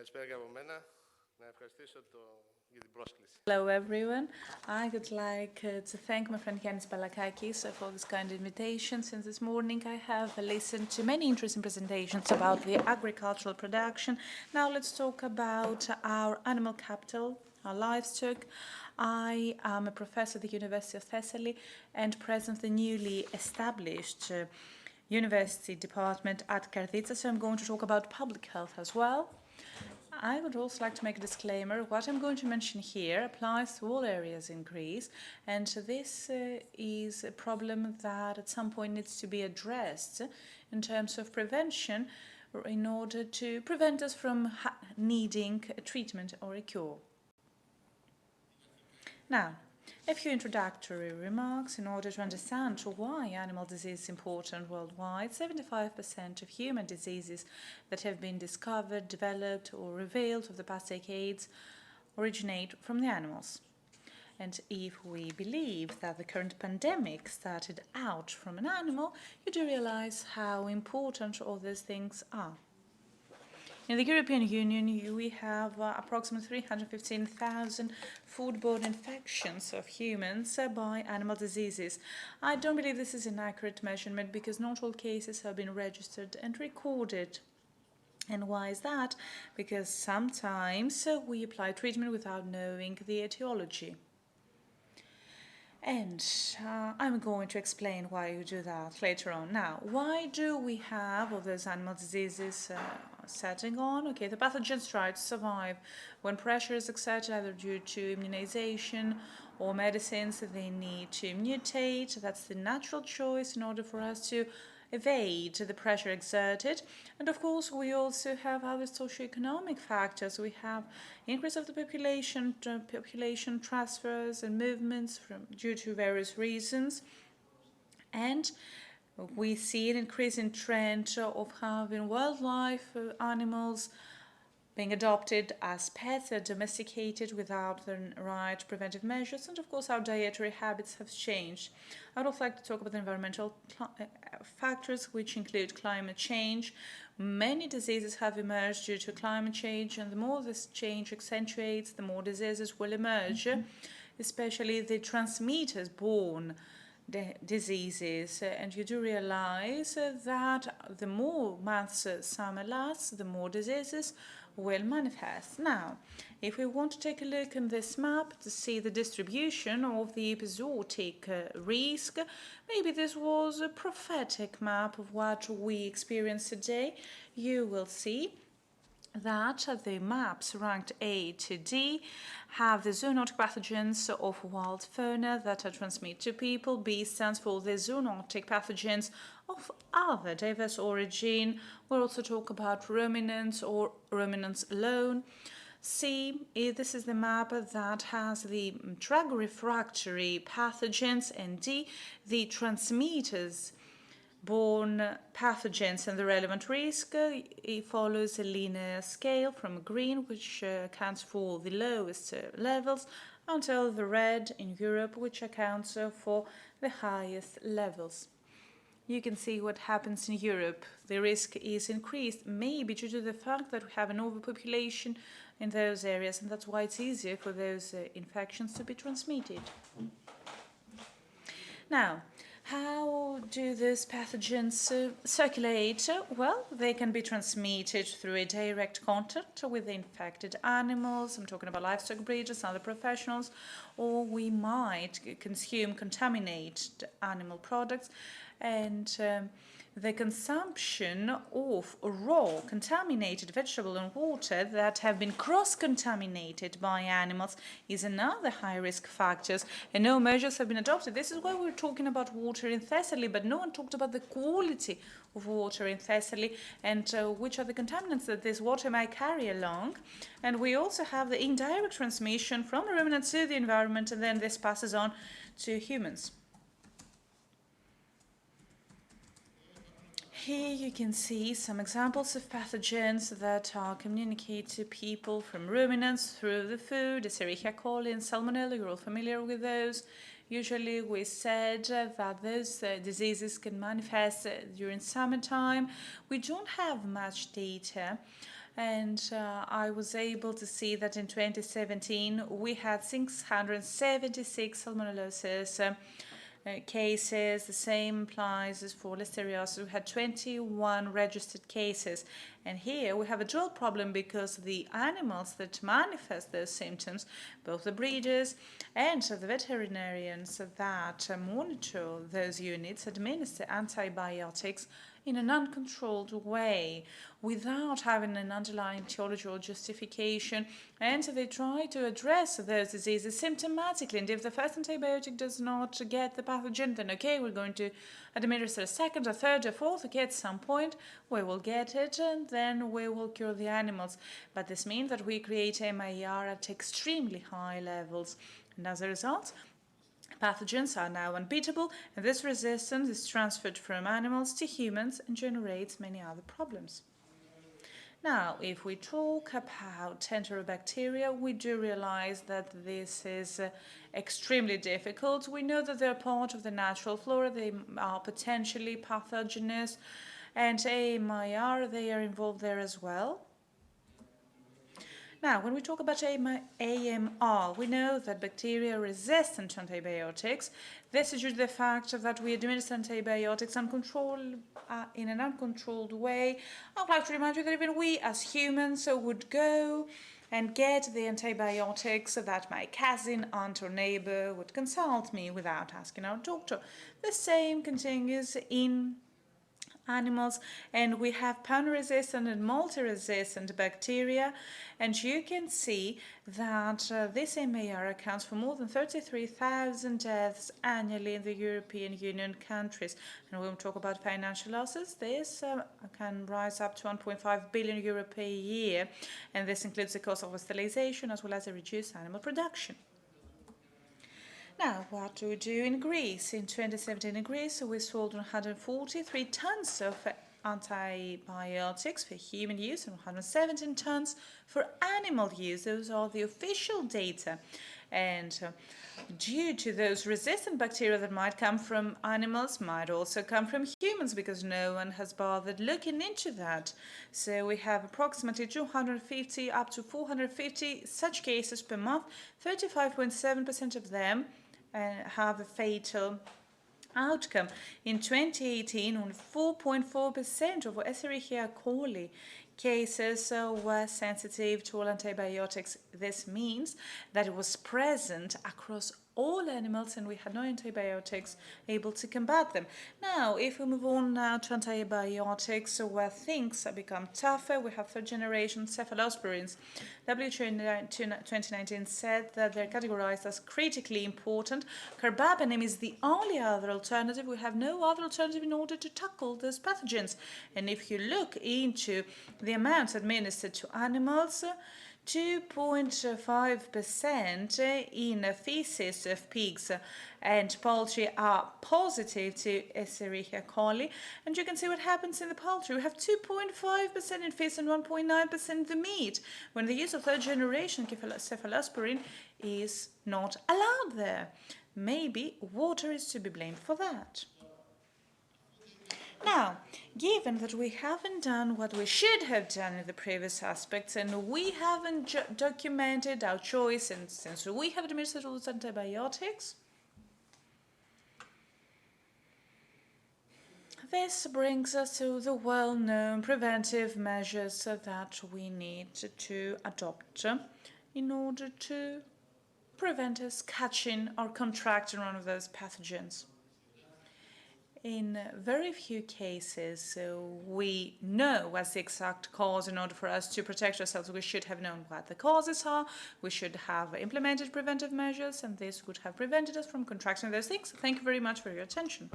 Καλησπέρα και από μένα. Να ευχαριστήσω για την πρόσκληση. Hello everyone. I would like to thank my friend Ioannis Balakakis for this kind invitation. Since this morning I have listened to many interesting presentations about the agricultural production. Now let's talk about our animal capital, our livestock. I am a professor at the University of Thessaly and president of the newly established university department at Kouretas, so I'm going to talk about public health as well. I would also like to make a disclaimer. What I'm going to mention here applies to all areas in Greece, and this is a problem that at some point needs to be addressed in terms of prevention in order to prevent us from needing a treatment or a cure. Now, a few introductory remarks in order to understand why animal disease is important worldwide. 75% of human diseases that have been discovered, developed, or revealed over the past decades originate from the animals. And if we believe that the current pandemic started out from an animal, you do realize how important all these things are. In the European Union, we have approximately 315,000 foodborne infections of humans by animal diseases. I don't believe this is an accurate measurement because not all cases have been registered and recorded. And why is that? Because sometimes we apply treatment without knowing the etiology. And I'm going to explain why you do that later on. Now, why do we have all those animal diseases setting on? Okay, the pathogens try to survive. When pressure is exerted, either due to immunization or medicines, they need to mutate. That's the natural choice in order for us to evade the pressure exerted. And of course, we also have other socio-economic factors. We have increase of the population transfers and movements due to various reasons. And we see an increasing trend of having wildlife animals being adopted as pets, they're domesticated without the right preventive measures, and of course our dietary habits have changed. I would also like to talk about the environmental factors, which include climate change. Many diseases have emerged due to climate change, and the more this change accentuates, the more diseases will emerge, especially the transmitters-borne diseases. And you do realize that the more months summer lasts, the more diseases will manifest. Now, if we want to take a look at this map to see the distribution of the epizootic risk, maybe this was a prophetic map of what we experience today. You will see that the maps ranked A to D have the zoonotic pathogens of wild fauna that are transmitted to people. B stands for the zoonotic pathogens of other diverse origin. We'll also talk about ruminants or ruminants alone. C, this is the map that has the drug refractory pathogens, and D, the transmitters borne pathogens and the relevant risk. It follows a linear scale from green, which accounts for the lowest levels, until the red in Europe, which accounts for the highest levels. You can see what happens in Europe. The risk is increased, maybe due to the fact that we have an overpopulation in those areas, and that's why it's easier for those infections to be transmitted. Now, how do these pathogens circulate? Well, they can be transmitted through a direct contact with the infected animals. I'm talking about livestock breeders, other professionals, or we might consume contaminated animal products, and the consumption of raw contaminated vegetable and water that have been cross-contaminated by animals is another high-risk factor, and no measures have been adopted. This is why we're talking about water in Thessaly, but no one talked about the quality of water in Thessaly and which are the contaminants that this water might carry along. And we also have the indirect transmission from the ruminants to the environment, and then this passes on to humans. Here you can see some examples of pathogens that are communicated to people from ruminants through the food, Escherichia coli and Salmonella. You're all familiar with those. Usually we said that those diseases can manifest during summertime. We don't have much data and I was able to see that in 2017 we had 676 salmonellosis cases. The same applies as for Listeriosis. We had 21 registered cases. And here we have a dual problem because the animals that manifest those symptoms, both the breeders and the veterinarians that monitor those units, administer antibiotics in an uncontrolled way without having an underlying etiology or justification, and so they try to address those diseases symptomatically. And if the first antibiotic does not get the pathogen, then okay, we're going to administer a second, a third, a fourth. Okay, at some point we will get it, and then we will cure the animals. But this means that we create MAR at extremely high levels, and as a result, pathogens are now unbeatable, and this resistance is transferred from animals to humans and generates many other problems. Now, if we talk about enterobacteria, we do realize that this is extremely difficult. We know that they're part of the natural flora, they are potentially pathogenous, and AMR, they are involved there as well. Now, when we talk about AMR, we know that bacteria are resistant to antibiotics. This is due to the fact that we administer antibiotics in an uncontrolled way. I'd like to remind you that even we as humans would go and get the antibiotics that my cousin, aunt or neighbor would consult me without asking our doctor. The same continues in animals, and we have pan-resistant and multi-resistant bacteria, and you can see that this MAR accounts for more than 33,000 deaths annually in the European Union countries. And when we talk about financial losses, this can rise up to 1.5 billion euro per year, and this includes the cost of sterilization as well as the reduced animal production. Now, what do we do in Greece? In 2017 in Greece, we sold 143 tons of antibiotics for human use and 117 tons for animal use. Those are the official data. And due to those resistant bacteria that might come from animals, might also come from humans, because no one has bothered looking into that. So we have approximately 250 up to 450 such cases per month. 35.7% of them have a fatal outcome. In 2018, only 4.4% of Escherichia coli cases were sensitive to all antibiotics. This means that it was present across all animals and we had no antibiotics able to combat them. Now, if we move on now to antibiotics, where things have become tougher, we have third generation cephalosporins. WHO in 2019 said that they're categorized as critically important. Carbapenem is the only other alternative. We have no other alternative in order to tackle those pathogens. And if you look into the amounts administered to animals, 2.5% in feces of pigs and poultry are positive to Escherichia coli. And you can see what happens in the poultry. We have 2.5% in fish and 1.9% in the meat, when the use of third generation cephalosporin is not allowed there. Maybe water is to be blamed for that. Now, given that we haven't done what we should have done in the previous aspects, and we haven't documented our choice, and since we have administered all those antibiotics, this brings us to the well-known preventive measures that we need to adopt in order to prevent us catching or contracting one of those pathogens. In very few cases, we know what's the exact cause. In order for us to protect ourselves, we should have known what the causes are. We should have implemented preventive measures, and this would have prevented us from contracting those things. Thank you very much for your attention.